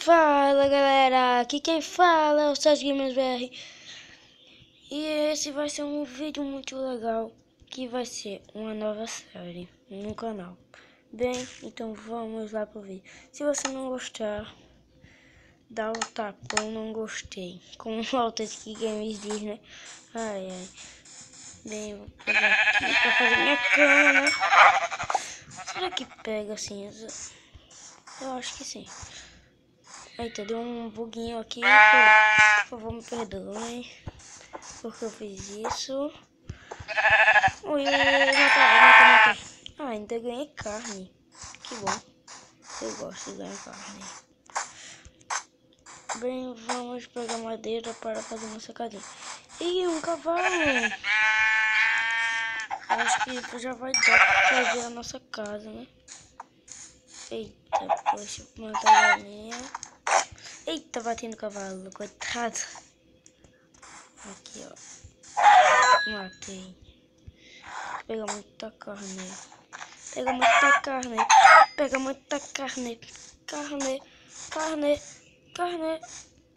Fala galera, aqui quem fala é o Sérgio Games BR. E esse vai ser um vídeo muito legal, que vai ser uma nova série no canal. Bem, então vamos lá pro vídeo. Se você não gostar, dá o tapão não gostei, como o Authentic Games diz, né? Ai ai. Bem, vou pegar aqui pra fazer minha cama, né? Será que pega assim? Eu acho que sim. Eita, deu um buguinho aqui, por favor me perdoem, porque eu fiz isso. Ui, matei. Ah, ainda ganhei carne, que bom, eu gosto de ganhar carne. Bem, vamos pegar madeira para fazer nossa casinha. Ih, um cavalo! Acho que já vai dar para fazer a nossa casa, né? Eita, poxa, matar a galinha. Eita, batendo cavalo, coitado. Aqui, ó. Matei. Pega muita carne. Pega muita carne. Pega muita carne. Carne.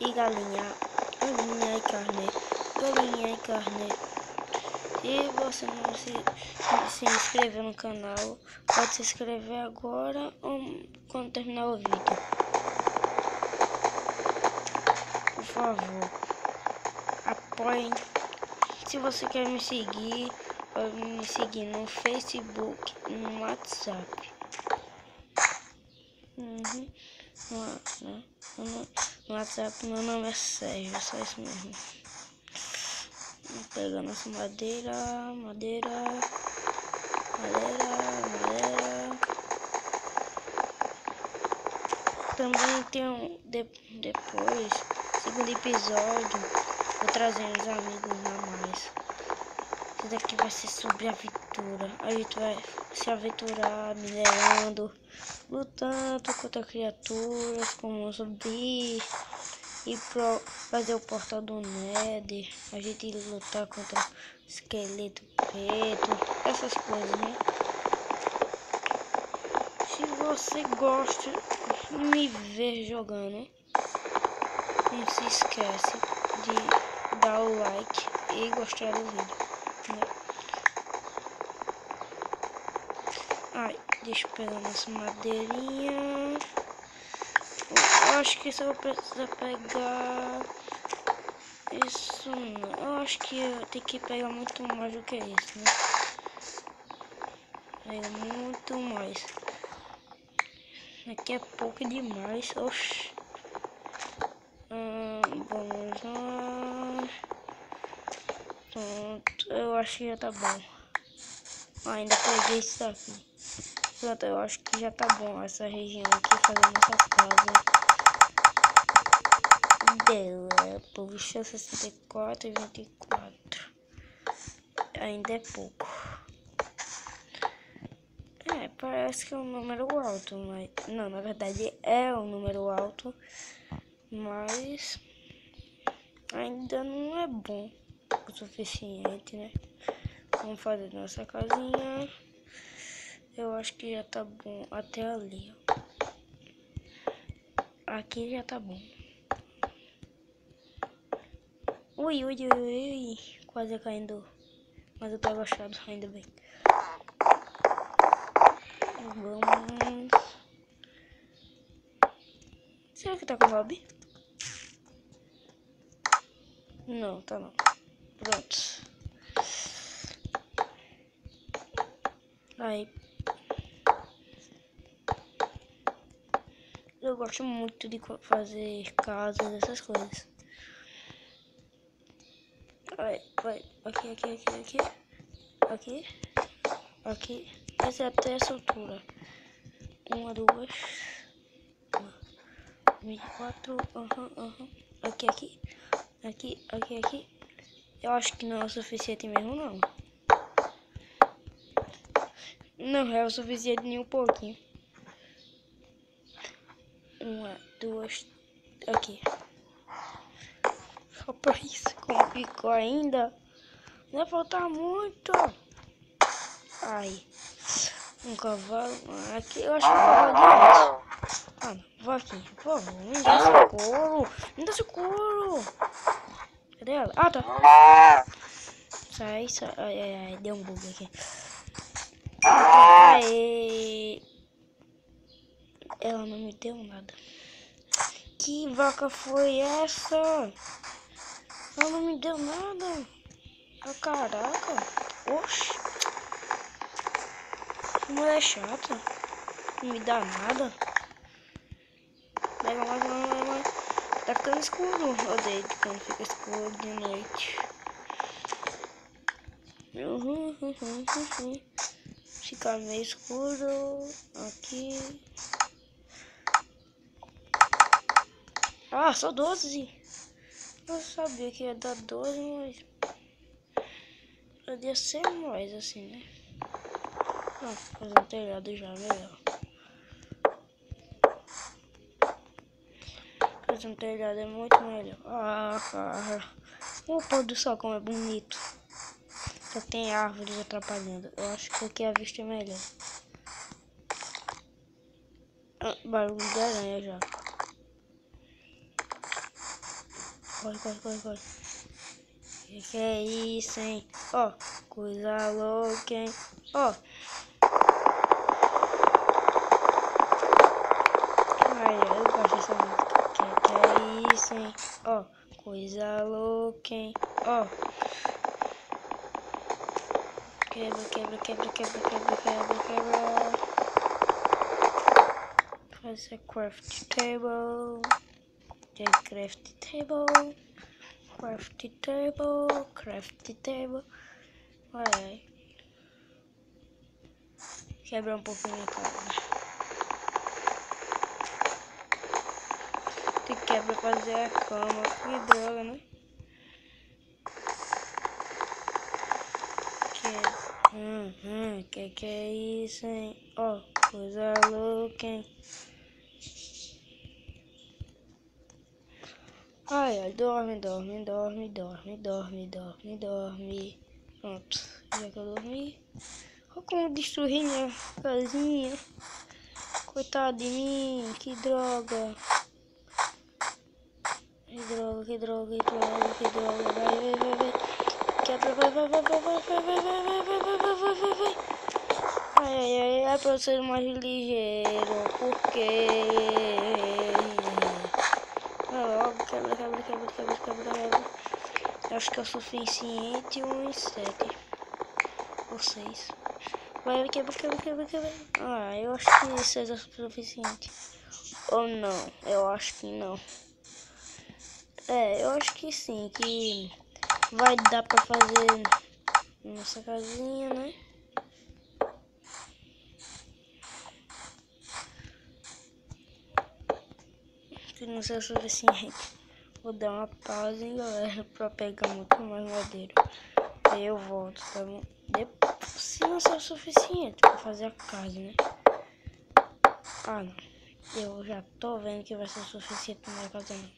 E galinha. Galinha e carne. Galinha e carne. Se você não se inscreveu no canal, pode se inscrever agora ou quando terminar o vídeo. Por favor, apoiem. Se você quer me seguir, pode me seguir no Facebook, no WhatsApp. No WhatsApp meu nome é Sérgio, só isso mesmo. Vamos pegar nossa madeira. Também tem depois, segundo episódio, vou trazer uns amigos a mais. Isso daqui vai ser sobre aventura. A gente vai se aventurar minerando, lutando contra criaturas como zumbi e fazer o portal do Nether. A gente lutar contra esqueleto preto, essas coisas, né? Se você gosta de me ver jogando, não se esquece de dar o like e gostar do vídeo, né? Ai, deixa eu pegar nossa madeirinha. Eu acho que só vou precisar pegar isso não. Eu acho que eu tenho que pegar muito mais do que isso, né? Pega muito mais. Aqui é pouco demais. Oxi. Vamos lá. Pronto. Eu acho que já tá bom. Ainda peguei isso daqui. Pronto, eu acho que já tá bom essa região aqui, fazer nossa casa. Dela, puxa, 64 e 24. Ainda é pouco. Parece que é um número alto, mas não, na verdade é um número alto, mas ainda não é bom o suficiente, né? Vamos fazer nossa casinha. Eu acho que já tá bom até ali, ó. Aqui já tá bom. Ui, quase caindo, mas eu tô agachado, ainda bem. Vamos. Será que tá com mob? Não, tá não. Pronto. Aí. Eu gosto muito de fazer casas, essas coisas. Vai. Aqui. Essa é até essa altura. 1, 2, 24. Aqui. Eu acho que não é o suficiente mesmo, não. Não é o suficiente nem um pouquinho. 1, 2, aqui. Só por isso, como ficou ainda, vai faltar muito. Ai, um cavalo. Aqui eu acho que um cavalo demais. Ah, não. Vaquinha, por favor, me dá socorro. Me dá socorro. Cadê ela? Ah, tá. Sai, sai. Ai, ai, ai. Deu um bug aqui. Aê. Ela não me deu nada. Que vaca foi essa? Ela não me deu nada. Ah, caraca. Oxi. Que mulher chata. Não me dá nada. Pega mais. Tá ficando escuro. Odeio quando fica escuro de noite. Fica meio escuro aqui. Ah, só 12. Eu sabia que ia dar 12, mas podia ser mais assim, né? Ah, fazer um telhado já, melhor. Fazer um telhado é muito melhor. Ah, cara. O pôr do sol como é bonito. Só tem árvores atrapalhando. Eu acho que aqui a vista é melhor. Ah, barulho de aranha já. Corre. Que é isso, hein? Ó, coisa louca, hein? Ó. Ai, eu gosto dessa música. Que é isso, hein? Ó, coisa louca, hein? Ó. Quebra. Fazer craft table. Craft table. Ai. Quebra um pouco minha cara. Tem que quebra fazer a cama. Que droga, né? Que é isso, hein? Ó, coisa louca, hein? Ai, dorme. Pronto, já que eu dormi. Olha como destruí minha casinha. Coitado de mim, que droga. Que droga. Vai. Quebra, vai. Ai, é pra eu ser mais ligeiro. Por quê? Logo, quebra. Acho que é o suficiente uns 7 ou 6. Vai, quebra. Ah, eu acho que 6 é o suficiente. Ou não, eu acho que não. Eu acho que sim, que vai dar pra fazer nossa casinha, né? Que não seja o suficiente. Vou dar uma pausa, hein, galera, pra pegar muito mais madeira. Aí eu volto, tá bom? Se não ser o suficiente pra fazer a casa, né? Ah, não. Eu já tô vendo que vai ser o suficiente pra minha casa, não.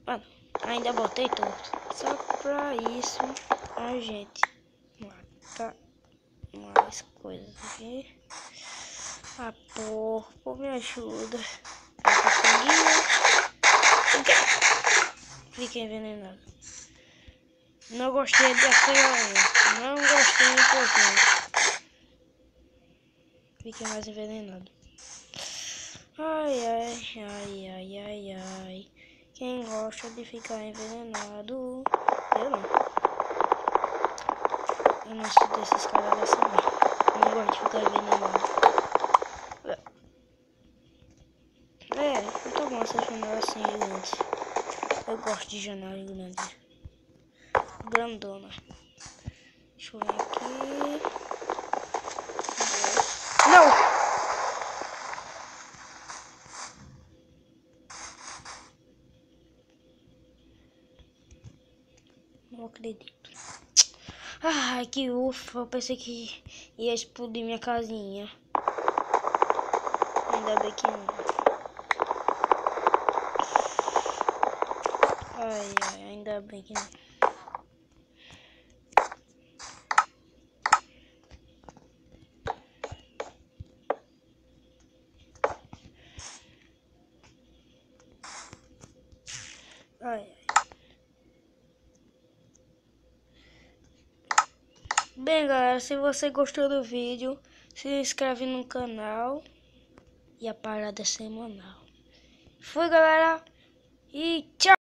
Mano, ainda botei tudo. Só pra isso a gente mata mais coisas aqui. Ah, porco, me ajuda. Fica envenenado. Não gostei dessa galinha. Não gostei um pouquinho. Fica mais envenenado. Ai. Quem gosta de ficar envenenado? Eu não. Eu não sou desses caras assim, não. Eu não gosto de ficar envenenado. Não tá bom essa janela assim gigante. Eu gosto de janela grande. Grandona. Deixa eu ver aqui. Não! Não acredito. Ai, que ufa. Eu pensei que ia explodir minha casinha. Ainda bem que não. Ai, ainda bem que não. Ai. Bem, galera, se você gostou do vídeo, se inscreve no canal e a parada é semanal. Fui, galera, e tchau!